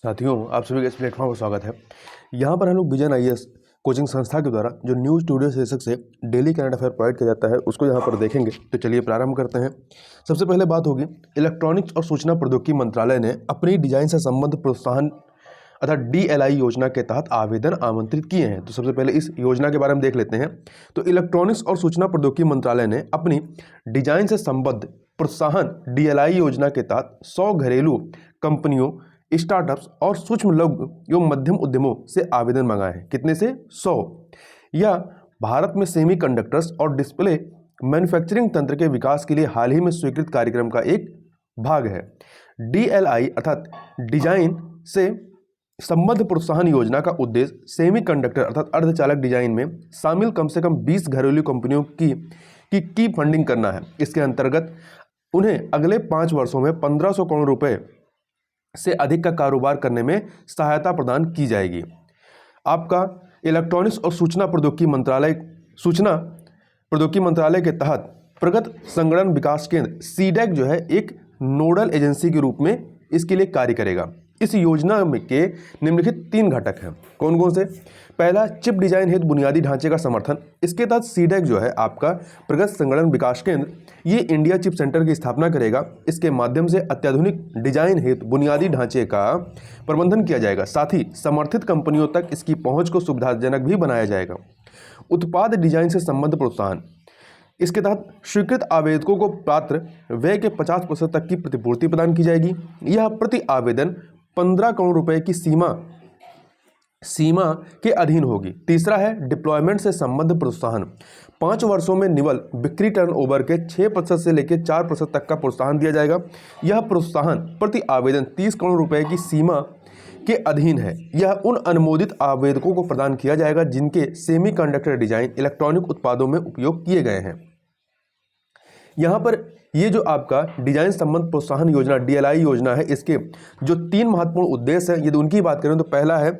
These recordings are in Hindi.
साथियों, आप सभी का इस प्लेटफॉर्म पर स्वागत है। यहाँ पर हम लोग विजन आईएएस कोचिंग संस्था के द्वारा जो न्यूज़ स्टूडियो शीर्षक से डेली करंट अफेयर प्रोवाइड किया जाता है उसको यहाँ पर देखेंगे। तो चलिए प्रारंभ करते हैं। सबसे पहले बात होगी, इलेक्ट्रॉनिक्स और सूचना प्रौद्योगिकी मंत्रालय ने अपनी डिजाइन से संबद्ध प्रोत्साहन अर्थात DLI योजना के तहत आवेदन आमंत्रित किए हैं। तो सबसे पहले इस योजना के बारे में देख लेते हैं। तो इलेक्ट्रॉनिक्स और सूचना प्रौद्योगिकी मंत्रालय ने अपनी डिजाइन से संबद्ध प्रोत्साहन DLI योजना के तहत 100 घरेलू कंपनियों, स्टार्टअप्स और सूक्ष्म लघु एवं मध्यम उद्यमों से आवेदन मंगाए हैं। कितने से? 100। यह भारत में सेमीकंडक्टर्स और डिस्प्ले मैन्युफैक्चरिंग तंत्र के विकास के लिए हाल ही में स्वीकृत कार्यक्रम का एक भाग है। DLI अर्थात डिजाइन से संबद्ध प्रोत्साहन योजना का उद्देश्य सेमीकंडक्टर अर्थात अर्धचालक डिजाइन में शामिल कम से कम 20 घरेलू कंपनियों की फंडिंग करना है। इसके अंतर्गत उन्हें अगले 5 वर्षों में 1500 करोड़ रुपए से अधिक का कारोबार करने में सहायता प्रदान की जाएगी। आपका इलेक्ट्रॉनिक्स और सूचना प्रौद्योगिकी मंत्रालय के तहत प्रगत संगणन विकास केंद्र CDAC जो है एक नोडल एजेंसी के रूप में इसके लिए कार्य करेगा। इस योजना के निम्नलिखित 3 घटक हैं। कौन कौन से? पहला, चिप डिजाइन हेतु बुनियादी ढांचे का समर्थन। इसके तहत CDAC जो है आपका प्रगत संगणन विकास केंद्र ये इंडिया चिप सेंटर की स्थापना करेगा। इसके माध्यम से अत्याधुनिक डिजाइन हेतु बुनियादी ढांचे का प्रबंधन किया जाएगा। साथ ही समर्थित कंपनियों तक इसकी पहुंच को सुविधाजनक भी बनाया जाएगा। उत्पाद डिजाइन से संबद्ध प्रोत्साहन। इसके तहत स्वीकृत आवेदकों को पात्र व्यय के 50% तक की प्रतिपूर्ति प्रदान की जाएगी। यह प्रति आवेदन 15 करोड़ रुपए की सीमा के अधीन होगी। तीसरा है डिप्लॉयमेंट से संबद्ध प्रोत्साहन। 5 वर्षों में निवल बिक्री टर्नओवर के 6% से लेकर 4% तक का प्रोत्साहन दिया जाएगा। यह प्रोत्साहन प्रति आवेदन 30 करोड़ रुपए की सीमा के अधीन है। यह उन अनुमोदित आवेदकों को प्रदान किया जाएगा जिनके सेमीकंडक्टर डिजाइन इलेक्ट्रॉनिक उत्पादों में उपयोग किए गए हैं। यहाँ पर ये जो आपका डिजाइन संबंध प्रोत्साहन योजना DLI योजना है, इसके जो 3 महत्वपूर्ण उद्देश्य हैं, यदि उनकी बात करें तो पहला है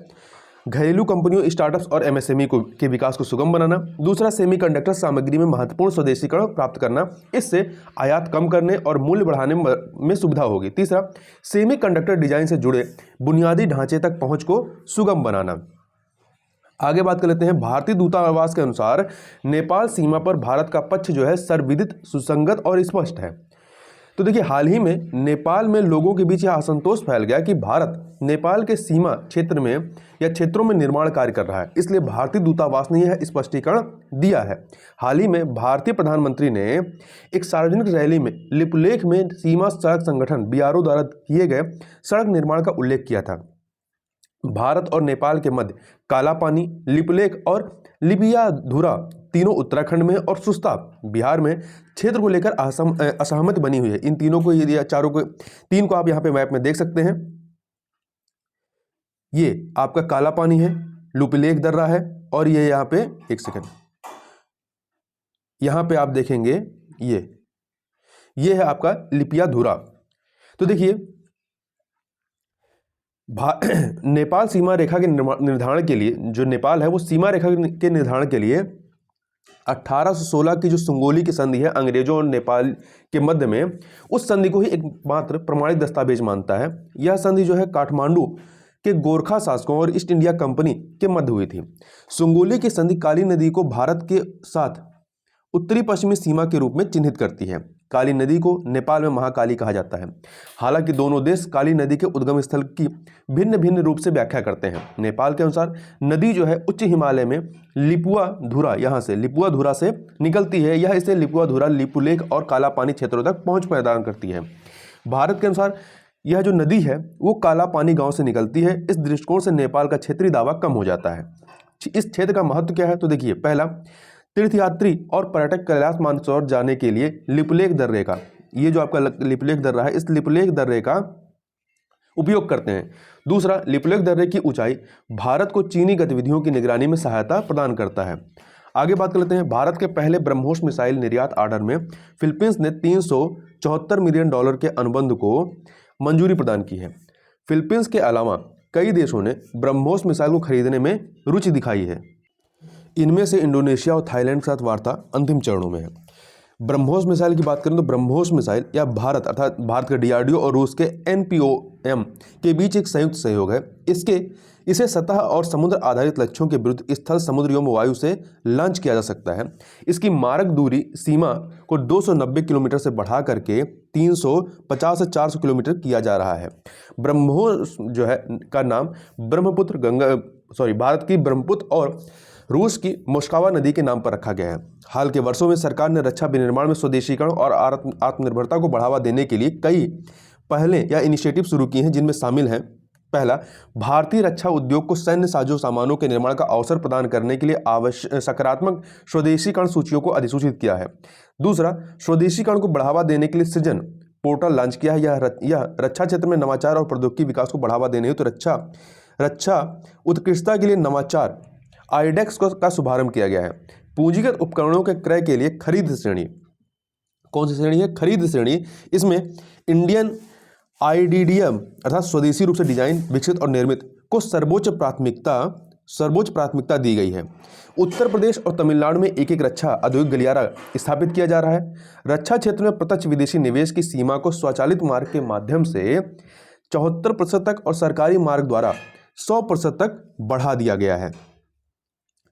घरेलू कंपनियों, स्टार्टअप्स और MSME के विकास को सुगम बनाना। दूसरा, सेमीकंडक्टर सामग्री में महत्वपूर्ण स्वदेशीकरण प्राप्त करना, इससे आयात कम करने और मूल्य बढ़ाने में सुविधा होगी। तीसरा, सेमीकंडक्टर डिजाइन से जुड़े बुनियादी ढांचे तक पहुंच को सुगम बनाना। आगे बात कर लेते हैं। भारतीय दूतावास के अनुसार नेपाल सीमा पर भारत का पक्ष जो है सर्वविदित, सुसंगत और स्पष्ट है। तो देखिए, हाल ही में नेपाल में लोगों के बीच यह असंतोष फैल गया कि भारत नेपाल के सीमा क्षेत्र में या क्षेत्रों में निर्माण कार्य कर रहा है, इसलिए भारतीय दूतावास ने यह स्पष्टीकरण दिया है। हाल ही में भारतीय प्रधानमंत्री ने एक सार्वजनिक रैली में लिपुलेख में सीमा सड़क संगठन BRO द्वारा किए गए सड़क निर्माण का उल्लेख किया था। भारत और नेपाल के मध्य काला पानी, लिपुलेख और लिबियाधुरा तीनों उत्तराखंड में और सुस्ता बिहार में क्षेत्र को लेकर असहमति बनी हुई है। इन तीनों को, यदि तीन को आप यहाँ पे मैप में देख सकते हैं। ये आपका काला पानी है, लिपुलेख दर्रा है और ये यहाँ पे, एक सेकंड, यहाँ पे आप देखेंगे ये है आपका लिपियाधुरा। तो देखिए, नेपाल सीमा रेखा के निर्धारण के लिए, जो नेपाल है वो सीमा रेखा के निर्धारण के लिए 1816 की जो सुंगोली की संधि है अंग्रेजों और नेपाल के मध्य में, उस संधि को ही एकमात्र प्रमाणिक दस्तावेज मानता है। यह संधि जो है काठमांडू के गोरखा शासकों और ईस्ट इंडिया कंपनी के मध्य हुई थी। सुंगोली की संधि काली नदी को भारत के साथ उत्तरी पश्चिमी सीमा के रूप में चिन्हित करती है। काली नदी को नेपाल में महाकाली कहा जाता है। हालांकि दोनों देश काली नदी के उद्गम स्थल की भिन्न भिन्न रूप से व्याख्या करते हैं। नेपाल के अनुसार नदी जो है उच्च हिमालय में लिपुआधुरा, यहाँ से लिपुआधुरा से निकलती है। यह इसे लिपुआधुरा, लिपुलेख और काला पानी क्षेत्रों तक पहुँच प्रदान करती है। भारत के अनुसार यह जो नदी है वो काला पानी गाँव से निकलती है। इस दृष्टिकोण से नेपाल का क्षेत्रीय दावा कम हो जाता है। इस क्षेत्र का महत्व क्या है? तो देखिए, पहला, तीर्थयात्री और पर्यटक कैलाश मानसरोवर जाने के लिए लिपुलेख दर्रे का, ये जो आपका लिपुलेख दर्रा है, इस लिपुलेख दर्रे का उपयोग करते हैं। दूसरा, लिपुलेख दर्रे की ऊंचाई भारत को चीनी गतिविधियों की निगरानी में सहायता प्रदान करता है। आगे बात कर लेते हैं। भारत के पहले ब्रह्मोस मिसाइल निर्यात ऑर्डर में फिलीपींस ने $374 मिलियन के अनुबंध को मंजूरी प्रदान की है। फिलीपींस के अलावा कई देशों ने ब्रह्मोस मिसाइल को खरीदने में रुचि दिखाई है। इनमें से इंडोनेशिया और थाईलैंड के साथ वार्ता अंतिम चरणों में है। ब्रह्मोस मिसाइल की बात करें तो ब्रह्मोस मिसाइल या भारत अर्थात भारत के डीआरडीओ और रूस के एनपीओएम के बीच एक संयुक्त सहयोग है। इसे सतह और समुद्र आधारित लक्ष्यों के विरुद्ध स्थल, समुद्र एवं वायु से लॉन्च किया जा सकता है। इसकी मारक दूरी सीमा को 290 किलोमीटर से बढ़ा करके 350 से 400 किलोमीटर किया जा रहा है। ब्रह्मोस जो है का नाम भारत की ब्रह्मपुत्र और रूस की मोस्कवा नदी के नाम पर रखा गया है। हाल के वर्षों में सरकार ने रक्षा विनिर्माण में स्वदेशीकरण और आत्मनिर्भरता को बढ़ावा देने के लिए कई पहलें या इनिशिएटिव शुरू किए हैं, जिनमें शामिल हैं: पहला, भारतीय रक्षा उद्योग को सैन्य साजो सामानों के निर्माण का अवसर प्रदान करने के लिए आवश्यक सकारात्मक स्वदेशीकरण सूचियों को अधिसूचित किया है। दूसरा, स्वदेशीकरण को बढ़ावा देने के लिए सृजन पोर्टल लॉन्च किया है। यह रक्षा क्षेत्र में नवाचार और प्रौद्योगिकी विकास को बढ़ावा देने हेतु रक्षा उत्कृष्टता के लिए नवाचार आईडेक्स का शुभारंभ किया गया है। पूंजीगत उपकरणों के क्रय के लिए खरीद श्रेणी, कौन सी श्रेणी है? खरीद श्रेणी। इसमें इंडियन आईडीडीएम अर्थात स्वदेशी रूप से डिजाइन, विकसित और निर्मित को सर्वोच्च प्राथमिकता दी गई है। उत्तर प्रदेश और तमिलनाडु में एक एक रक्षा औद्योगिक गलियारा स्थापित किया जा रहा है। रक्षा क्षेत्र में प्रत्यक्ष विदेशी निवेश की सीमा को स्वचालित मार्ग के माध्यम से 74% तक और सरकारी मार्ग द्वारा 100% तक बढ़ा दिया गया है।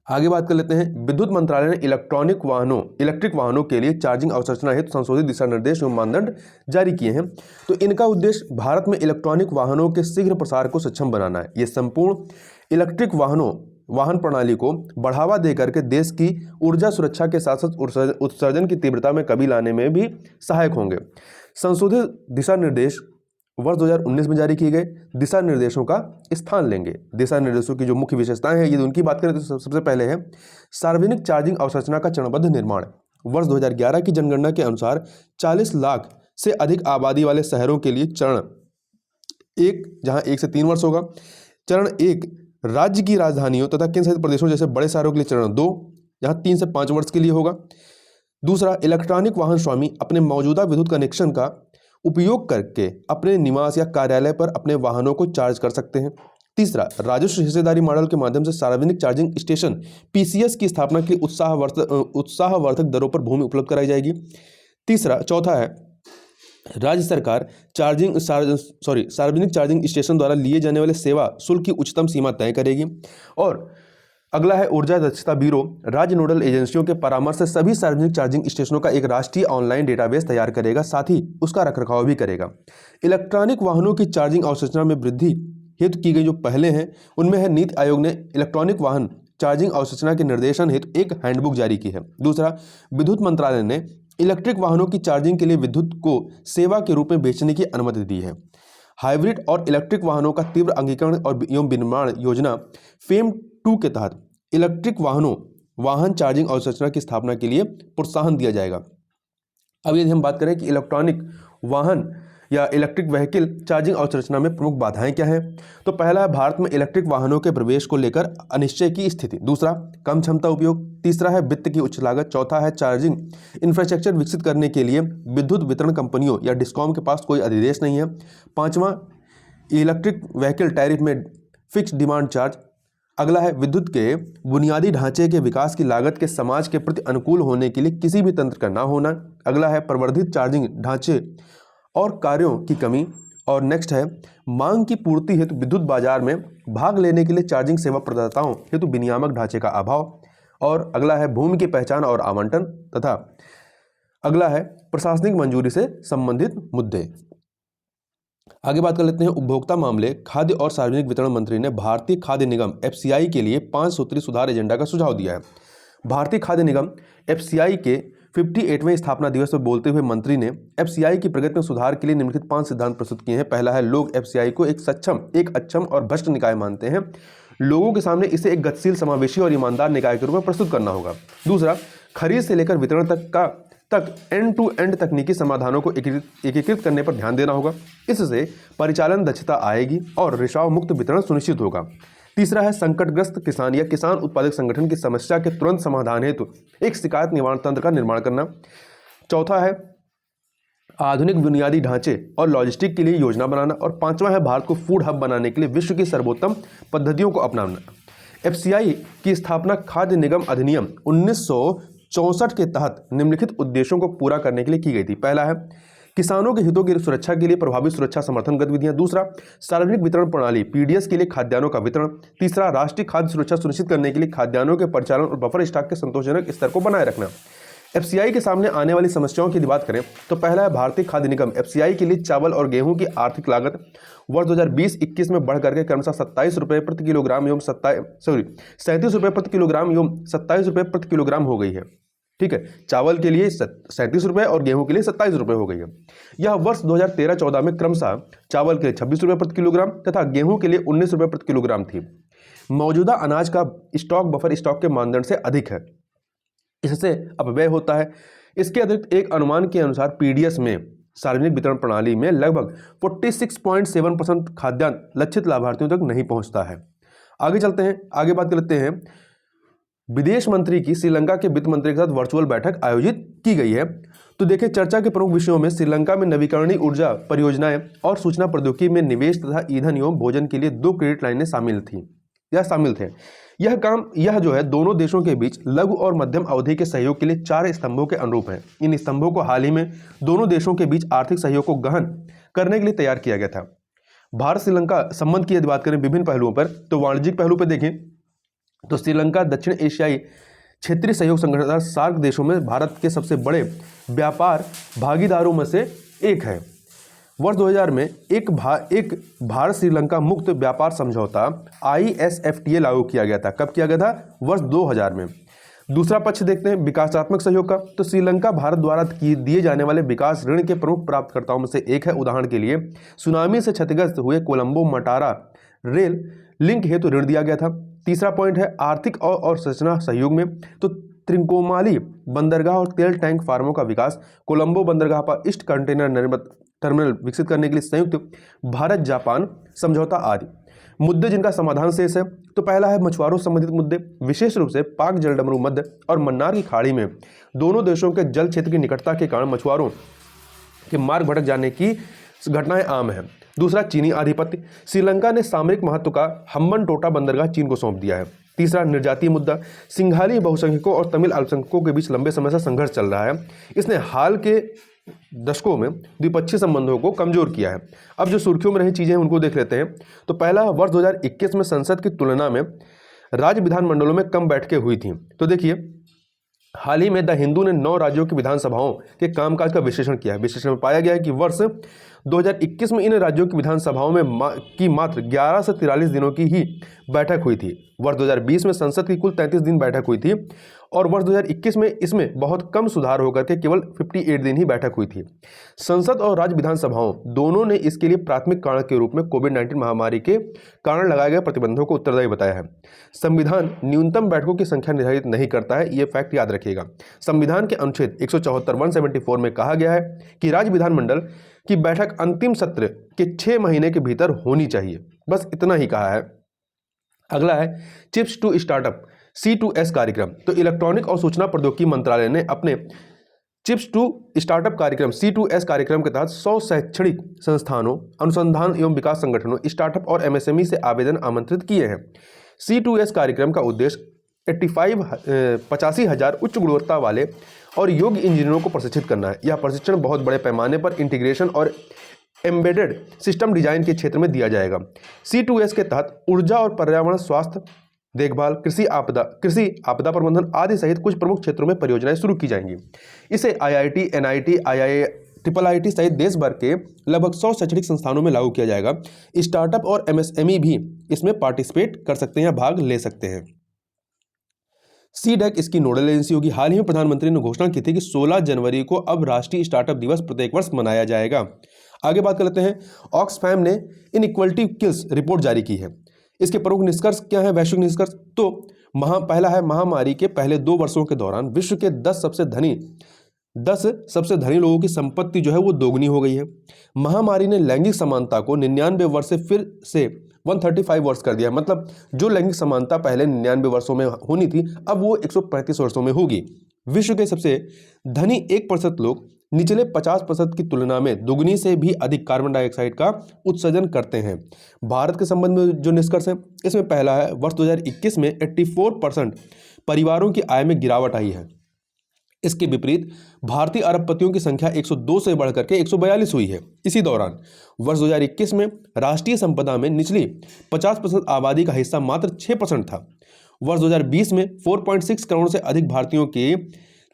आगे बात कर लेते हैं। विद्युत मंत्रालय ने इलेक्ट्रिक वाहनों के लिए चार्जिंग अवसंरचना हेतु संशोधित दिशा निर्देश एवं मानदंड जारी किए हैं। तो इनका उद्देश्य भारत में इलेक्ट्रॉनिक वाहनों के शीघ्र प्रसार को सक्षम बनाना है। ये संपूर्ण इलेक्ट्रिक वाहन प्रणाली को बढ़ावा देकर के देश की ऊर्जा सुरक्षा के साथ साथ उत्सर्जन की तीव्रता में कमी लाने में भी सहायक होंगे। संशोधित दिशा निर्देश वर्ष 2019 में जारी किए गए दिशा निर्देशों का स्थान लेंगे। दिशा निर्देशों की जो मुख्य विशेषताएं हैं, यदि उनकी बात करें तो सबसे पहले है सार्वजनिक चार्जिंग अवसंरचना का चरणबद्ध निर्माण। वर्ष 2011 की जनगणना के अनुसार 40 लाख से अधिक आबादी वाले शहरों के लिए चरण 1, जहां 1 से 3 वर्ष होगा। चरण 1 राज्य की राजधानियों तथा केंद्र शासित प्रदेशों जैसे बड़े शहरों के लिए चरण 2, जहां 3 से 5 वर्ष के लिए होगा। दूसरा, इलेक्ट्रॉनिक वाहन स्वामी अपने मौजूदा विद्युत कनेक्शन का उपयोग करके अपने निवास या कार्यालय पर अपने वाहनों को चार्ज कर सकते हैं। तीसरा, राजस्व हिस्सेदारी मॉडल के माध्यम से सार्वजनिक चार्जिंग स्टेशन पीसीएस की स्थापना के लिए उत्साहवर्धक दरों पर भूमि उपलब्ध कराई जाएगी। चौथा है राज्य सरकार सार्वजनिक चार्जिंग स्टेशन द्वारा लिए जाने वाले सेवा शुल्क की उच्चतम सीमा तय करेगी। और अगला है ऊर्जा दक्षता ब्यूरो राज्य नोडल एजेंसियों के परामर्श से सभी सार्वजनिक चार्जिंग स्टेशनों का एक राष्ट्रीय ऑनलाइन डेटाबेस तैयार करेगा, साथ ही उसका रखरखाव भी करेगा। इलेक्ट्रॉनिक वाहनों की चार्जिंग अवसंरचना में वृद्धि हेतु की गई जो पहले हैं, उनमें है नीति आयोग ने इलेक्ट्रॉनिक वाहन चार्जिंग अवसंरचना के निर्देशन हेतु एक हैंडबुक जारी की है। दूसरा, विद्युत मंत्रालय ने इलेक्ट्रिक वाहनों की चार्जिंग के लिए विद्युत को सेवा के रूप में बेचने की अनुमति दी है। हाइब्रिड और इलेक्ट्रिक वाहनों का तीव्र अंगीकरण और एवं विनिर्माण योजना फेम 2 के तहत इलेक्ट्रिक वाहन चार्जिंग अवसंरचना की स्थापना के लिए प्रोत्साहन दिया जाएगा। अब यदि हम बात करें कि इलेक्ट्रॉनिक वाहन या इलेक्ट्रिक व्हीकल चार्जिंग अवसंरचना में प्रमुख बाधाएं क्या हैं, तो पहला है भारत में इलेक्ट्रिक वाहनों के प्रवेश को लेकर अनिश्चय की स्थिति। दूसरा, कम क्षमता उपयोग। तीसरा है वित्त की उच्च लागत। चौथा है चार्जिंग इंफ्रास्ट्रक्चर विकसित करने के लिए विद्युत वितरण कंपनियों या डिस्कॉम के पास कोई अधिदेश नहीं है। पांचवा, इलेक्ट्रिक व्हीकल टैरिफ में फिक्स डिमांड चार्ज। अगला है विद्युत के बुनियादी ढांचे के विकास की लागत के समाज के प्रति अनुकूल होने के लिए किसी भी तंत्र का ना होना। अगला है प्रवर्धित चार्जिंग ढांचे और कार्यों की कमी। और नेक्स्ट है मांग की पूर्ति हेतु विद्युत बाजार में भाग लेने के लिए चार्जिंग सेवा प्रदाताओं हेतु विनियामक ढांचे का अभाव। और अगला है भूमि की पहचान और आवंटन। तथा अगला है प्रशासनिक मंजूरी से संबंधित मुद्दे। आगे बात कर लेते हैं उपभोक्ता मामले, खाद्य और सार्वजनिक वितरण मंत्री ने भारतीय खाद्य निगम एफसीआई के लिए 5 सूत्री सुधार एजेंडा का सुझाव दिया है। भारतीय खाद्य निगम एफसीआई के 58वें स्थापना दिवस पर बोलते हुए मंत्री ने एफसीआई की प्रगति में सुधार के लिए निम्नलिखित 5 सिद्धांत प्रस्तुत किए हैं। पहला है लोग एफसीआई को एक अक्षम और भ्रष्ट निकाय मानते हैं। लोगों के सामने इसे एक गतिशील, समावेशी और ईमानदार निकाय के रूप में प्रस्तुत करना होगा। दूसरा, खरीद से लेकर वितरण तक एंड टू एंड तकनीकी समाधानों को एकीकृत करने पर ध्यान देना होगा। इससे परिचालन दक्षता आएगी और रिसाव मुक्त वितरण सुनिश्चित होगा। तीसरा है संकटग्रस्त किसान या किसान उत्पादक संगठन की समस्या के तुरंत समाधान हेतु एक शिकायत निवारण तंत्र का निर्माण करना। चौथा है आधुनिक बुनियादी ढांचे और लॉजिस्टिक के लिए योजना बनाना। और पांचवा है भारत को फूड हब बनाने के लिए विश्व की सर्वोत्तम पद्धतियों को अपनाना। एफसीआई की स्थापना खाद्य निगम अधिनियम 64 के तहत निम्नलिखित उद्देश्यों को पूरा करने के लिए की गई थी। पहला है किसानों के हितों की सुरक्षा के लिए प्रभावी सुरक्षा समर्थन गतिविधियां। दूसरा, सार्वजनिक वितरण प्रणाली पीडीएस के लिए खाद्यान्नों का वितरण। तीसरा, राष्ट्रीय खाद्य सुरक्षा सुनिश्चित करने के लिए खाद्यान्नों के परिचालन और बफर स्टॉक के संतोषजनक स्तर को बनाए रखना। एफसीआई के सामने आने वाली समस्याओं की बात करें तो पहला है भारतीय खाद्य निगम एफसीआई के लिए चावल और गेहूं की आर्थिक लागत वर्ष 2020-21 में बढ़ करके क्रमशः 27 रुपये प्रति किलोग्राम एवं 37 रुपये प्रति किलोग्राम एवं 27 रुपये प्रति किलोग्राम हो गई है। ठीक है, चावल के लिए 37 रुपये और गेहूं के लिए 27 रुपये हो गई है। यह वर्ष 2013-14 में क्रमशः चावल के लिए 26 रुपये प्रति किलोग्राम तथा गेहूं के लिए 19 रुपये प्रति किलोग्राम थी। मौजूदा अनाज का स्टॉक बफर स्टॉक के मानदंड से अधिक है, इससे अपव्यय होता है। इसके अतिरिक्त एक अनुमान के अनुसार पीडीएस में सार्वजनिक वितरण प्रणाली में लगभग 46.7% खाद्यान्न लक्षित लाभार्थियों तक नहीं पहुंचता है। आगे चलते हैं, आगे बात करते हैं। विदेश मंत्री की श्रीलंका के वित्त मंत्री के साथ वर्चुअल बैठक आयोजित की गई है। तो देखिए, चर्चा के प्रमुख विषयों में श्रीलंका में नवीकरणीय ऊर्जा परियोजनाएं और सूचना प्रौद्योगिकी में निवेश तथा ईंधन एवं भोजन के लिए 2 क्रेडिट लाइनें शामिल थे। यह जो है दोनों देशों के बीच लघु और मध्यम अवधि के सहयोग के लिए 4 स्तंभों के अनुरूप है। इन स्तंभों को हाल ही में दोनों देशों के बीच आर्थिक सहयोग को गहन करने के लिए तैयार किया गया था। भारत श्रीलंका संबंध की यदि बात करें विभिन्न पहलुओं पर, तो वाणिज्यिक पहलू पर देखें तो श्रीलंका दक्षिण एशियाई क्षेत्रीय सहयोग संगठन सार्क देशों में भारत के सबसे बड़े व्यापार भागीदारों में से एक है। वर्ष 2000 में एक भारत श्रीलंका मुक्त व्यापार समझौता ISFTA लागू किया गया था। कब किया गया था? वर्ष 2000 में। दूसरा पक्ष देखते हैं विकासात्मक सहयोग का, तो श्रीलंका भारत द्वारा दिए जाने वाले विकास ऋण के प्रमुख प्राप्तकर्ताओं में से एक है। उदाहरण के लिए सुनामी से क्षतिग्रस्त हुए कोलंबो मटारा रेल लिंक हेतु ऋण दिया गया था। तीसरा पॉइंट है आर्थिक और संरचना सहयोग में, तो त्रिकोमाली बंदरगाह और तेल टैंक फार्मों का विकास, कोलंबो बंदरगाह पर ईस्ट कंटेनर निर्मित टर्मिनल विकसित करने के लिए संयुक्त भारत जापान समझौता आदि। मुद्दे जिनका समाधान शेष है, तो पहला है मछुआरों संबंधित मुद्दे, विशेष रूप से पाक जलडमरू मध्य और मन्नार की खाड़ी में दोनों देशों के जल क्षेत्र की निकटता के कारण मछुआरों के मार्ग भटक जाने की घटनाएं आम है। दूसरा, चीनी आधिपत्य, श्रीलंका ने सामरिक महत्व का हम्बनटोटा बंदरगाह चीन को सौंप दिया है। तीसरा, निर्जातीय मुद्दा, सिंघाली बहुसंख्यकों और तमिल अल्पसंख्यकों के बीच लंबे समय से संघर्ष चल रहा है। इसने हाल के दशकों में द्विपक्षीय संबंधों को कमजोर किया है। अब जो सुर्खियों में रही चीजें हैं उनको देख लेते हैं। तो पहला, वर्ष 2021 में संसद की तुलना में राज्य विधानमंडलों में कम बैठकें हुई थी। तो देखिए, हाल ही में द हिंदू ने 9 राज्यों की विधानसभाओं के कामकाज का विश्लेषण किया है। विश्लेषण में पाया गया है कि वर्ष 2021 में इन राज्यों की विधानसभाओं में मात्र 11 से 43 दिनों की ही बैठक हुई थी। वर्ष 2020 में संसद की कुल 33 दिन बैठक हुई थी और वर्ष 2021 में इसमें बहुत कम सुधार होकर के केवल 58 दिन ही बैठक हुई थी। संसद और राज्य विधानसभाओं दोनों ने इसके लिए प्राथमिक कारण के रूप में कोविड-19 महामारी के कारण लगाए गए प्रतिबंधों को उत्तरदायी बताया है। संविधान न्यूनतम बैठकों की संख्या निर्धारित नहीं करता है, ये फैक्ट याद रखिएगा। संविधान के अनुच्छेद 174 में कहा गया है कि राज्य विधानमंडल की बैठक अंतिम सत्र के 6 महीने के भीतर होनी चाहिए, बस इतना ही कहा है। अगला है चिप्स टू स्टार्टअप C2S कार्यक्रम। तो इलेक्ट्रॉनिक और सूचना प्रौद्योगिकी मंत्रालय ने अपने चिप्स टू स्टार्टअप कार्यक्रम C2S कार्यक्रम के तहत 100 शैक्षणिक संस्थानों, अनुसंधान एवं विकास संगठनों, स्टार्टअप और MSME से आवेदन आमंत्रित किए हैं। C2S कार्यक्रम का उद्देश्य 85,000 उच्च गुणवत्ता वाले और योग्य इंजीनियरों को प्रशिक्षित करना है। यह प्रशिक्षण बहुत बड़े पैमाने पर इंटीग्रेशन और एम्बेडेड सिस्टम डिजाइन के क्षेत्र में दिया जाएगा। C2S के तहत ऊर्जा और पर्यावरण, स्वास्थ्य देखभाल, कृषि आपदा प्रबंधन आदि सहित कुछ प्रमुख क्षेत्रों में परियोजनाएं शुरू की जाएंगी। इसे IIT, NIT, IIT सहित देश भर के लगभग 100 शैक्षणिक संस्थानों में लागू किया जाएगा। स्टार्टअप और MSME भी इसमें पार्टिसिपेट कर सकते हैं या भाग ले सकते हैं। CDEC इसकी नोडल एजेंसी होगी। हाल ही में प्रधानमंत्री ने घोषणा की थी कि 16 जनवरी को अब राष्ट्रीय स्टार्टअप दिवस प्रत्येक वर्ष मनाया जाएगा। आगे बात कर लेते हैं। ऑक्सफैम ने इनइक्वालिटी किल्स रिपोर्ट जारी की है। इसके प्रमुख निष्कर्ष क्या है? वैश्विक निष्कर्ष, तो पहला है महामारी के पहले 2 वर्षों के दौरान विश्व के 10 सबसे धनी लोगों की संपत्ति जो है वो दोगुनी हो गई है। महामारी ने लैंगिक समानता को 99 वर्ष से फिर से 135 वर्ष कर दिया। मतलब जो लैंगिक समानता पहले 99 वर्षों में होनी थी, अब वो 135 वर्षों में होगी। विश्व के सबसे धनी 1% लोग निचले 50% की तुलना में दुगनी से भी अधिक कार्बन डाइऑक्साइड का उत्सर्जन करते हैं। भारत के संबंध में जो निष्कर्ष है, इसमें पहला है वर्ष 2021 में 84% परिवारों की आय में गिरावट आई है। इसके विपरीत भारतीय अरबपतियों की संख्या 102 से बढ़कर के 142 हुई है। इसी दौरान वर्ष 2021 में राष्ट्रीय संपदा में निचली 50% आबादी का हिस्सा मात्र 6% था। वर्ष 2020 में 4.6 करोड़ से अधिक भारतीयों के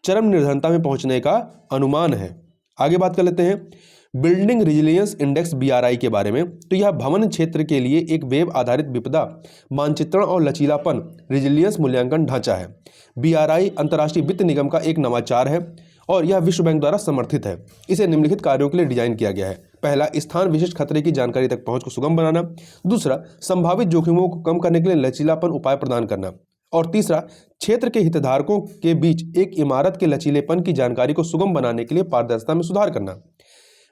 चरम निर्धनता में पहुंचने का अनुमान है। आगे बात कर लेते हैं बिल्डिंग रिजिलियंस इंडेक्स BRI के बारे में। तो यह भवन क्षेत्र के लिए एक वेब आधारित विपदा मानचित्रण और लचीलापन रिजिलियंस मूल्यांकन ढांचा है। BRI अंतर्राष्ट्रीय वित्त निगम का एक नवाचार है और यह विश्व बैंक द्वारा समर्थित है। इसे निम्नलिखित कार्यों के लिए डिजाइन किया गया है। पहला, स्थान विशिष्ट खतरे की जानकारी तक पहुंच को सुगम बनाना। दूसरा, संभावित जोखिमों को कम करने के लिए लचीलापन उपाय प्रदान करना। और तीसरा, क्षेत्र के हितधारकों के बीच एक इमारत के लचीलेपन की जानकारी को सुगम बनाने के लिए पारदर्शिता में सुधार करना।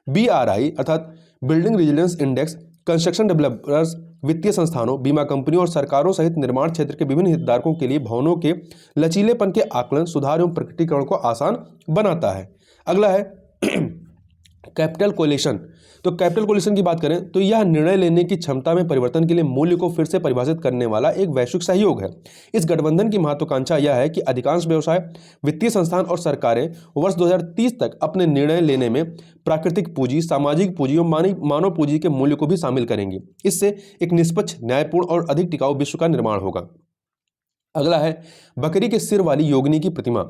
BRI अर्थात building resilience index construction developers, वित्तीय संस्थानों, बीमा कंपनियों और सरकारों सहित निर्माण क्षेत्र के विभिन्न हितधारकों के लिए भवनों के लचीलेपन के आकलन, सुधार एवं प्रकटीकरण को आसान बनाता है। अगला है कैपिटल कोलेशन। तो कैपिटल कोलेशन की बात करें तो यह निर्णय लेने की क्षमता में परिवर्तन के लिए मूल्य को फिर से परिभाषित करने वाला एक वैश्विक सहयोग है। इस गठबंधन की महत्वाकांक्षा यह है कि अधिकांश व्यवसाय, वित्तीय संस्थान और सरकारें वर्ष 2030 तक अपने निर्णय लेने में प्राकृतिक पूंजी, सामाजिक पूंजी और मानव पूंजी के मूल्य को भी शामिल करेंगे। इससे एक निष्पक्ष, न्यायपूर्ण और अधिक टिकाऊ विश्व का निर्माण होगा। अगला है बकरी के सिर वाली योगिनी की प्रतिमा।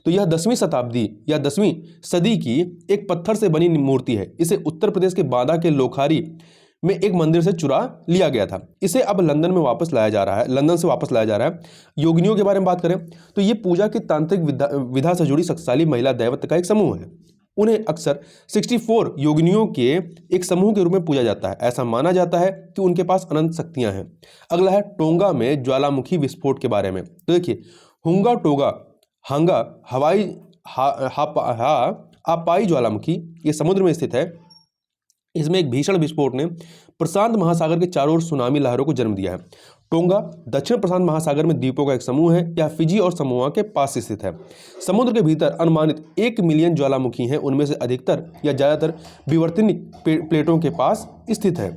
तो यह 10वीं शताब्दी या 10वीं सदी की एक पत्थर से बनी मूर्ति है। इसे उत्तर प्रदेश के बांदा के लोखारी में एक मंदिर से चुरा लिया गया था। इसे अब लंदन से वापस लाया जा रहा है। योगिनियों के बारे में बात करें तो ये पूजा की तांत्रिक विधा से जुड़ी शक्तिशाली महिला दैवत्व का एक समूह है। उन्हें अक्सर 64 योगिनियों के एक समूह के रूप में पूजा जाता है। ऐसा माना जाता है कि उनके पास अनंत शक्तियां हैं। अगला है टोंगा में ज्वालामुखी विस्फोट के बारे में। तो देखिए, हुंगा टोगा हांगा हवाई आपाई ज्वालामुखी ये समुद्र में स्थित है। इसमें एक भीषण विस्फोट ने प्रशांत महासागर के चारों ओर सुनामी लहरों को जन्म दिया है। टोंगा दक्षिण प्रशांत महासागर में द्वीपों का एक समूह है। यह फिजी और समोआ के पास स्थित है। समुद्र के भीतर अनुमानित 1 मिलियन ज्वालामुखी हैं। उनमें से अधिकतर या ज्यादातर विवर्तनिक प्लेटों के पास स्थित है।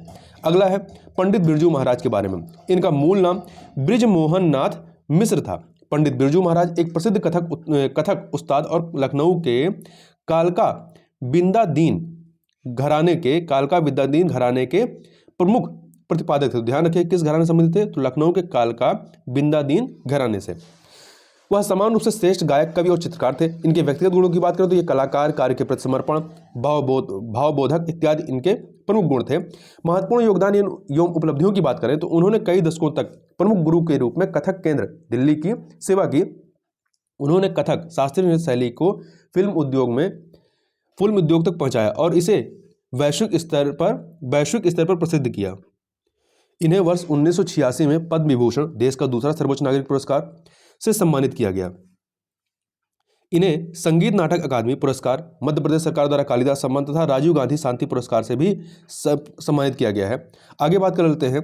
अगला है पंडित बिरजू महाराज के बारे में। इनका मूल नाम ब्रिजमोहन नाथ मिश्र था। पंडित बिरजू महाराज एक प्रसिद्ध कथक उस्ताद और लखनऊ के कालका बिंदादीन घराने के प्रमुख प्रतिपादक थे। ध्यान रखिए किस घराने से संबंधित थे, तो लखनऊ के कालका बिंदादीन घराने से। वह समान रूप से श्रेष्ठ गायक, कवि और चित्रकार थे। इनके व्यक्तिगत गुणों की बात करें तो ये कलाकार, कार्य के प्रति समर्पण, भावबोधक इत्यादि इनके प्रमुख गुण थे। महत्वपूर्ण योगदान एवं उपलब्धियों की बात करें तो उन्होंने कई दशकों तक प्रमुख गुरु के रूप में कथक केंद्र दिल्ली की सेवा की। उन्होंने कथक शास्त्रीय नृत्य शैली को फिल्म उद्योग तक पहुंचाया और इसे वैश्विक स्तर पर प्रसिद्ध किया। इन्हें वर्ष 1986 में पद्म विभूषण, देश का दूसरा सर्वोच्च नागरिक पुरस्कार, से सम्मानित किया गया। इन्हें संगीत नाटक अकादमी पुरस्कार, मध्य प्रदेश सरकार द्वारा कालिदास सम्मान तथा राजीव गांधी शांति पुरस्कार से भी सम्मानित किया गया है। आगे बात कर लेते हैं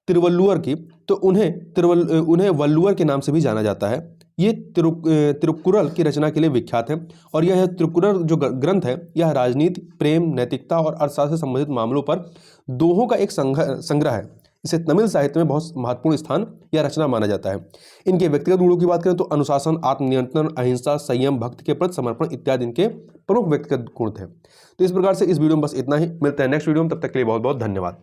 तिरुवल्लुवर की। तो उन्हें वल्लुवर के नाम से भी जाना जाता है। ये तिरुक्कुरल की रचना के लिए विख्यात है और यह तिरुक्कुरल जो ग्रंथ है यह राजनीति, प्रेम, नैतिकता और अर्थशास्त्र से संबंधित मामलों पर दोहों का एक संग्रह है। इसे तमिल साहित्य में बहुत महत्वपूर्ण स्थान या रचना माना जाता है। इनके व्यक्तिगत गुणों की बात करें तो अनुशासन, आत्मनियंत्रण, अहिंसा, संयम, भक्ति के प्रति समर्पण इत्यादि इनके प्रमुख व्यक्तिगत गुण थे। तो इस प्रकार से इस वीडियो में बस इतना ही। मिलते हैं नेक्स्ट वीडियो में, तब तक के लिए बहुत बहुत धन्यवाद।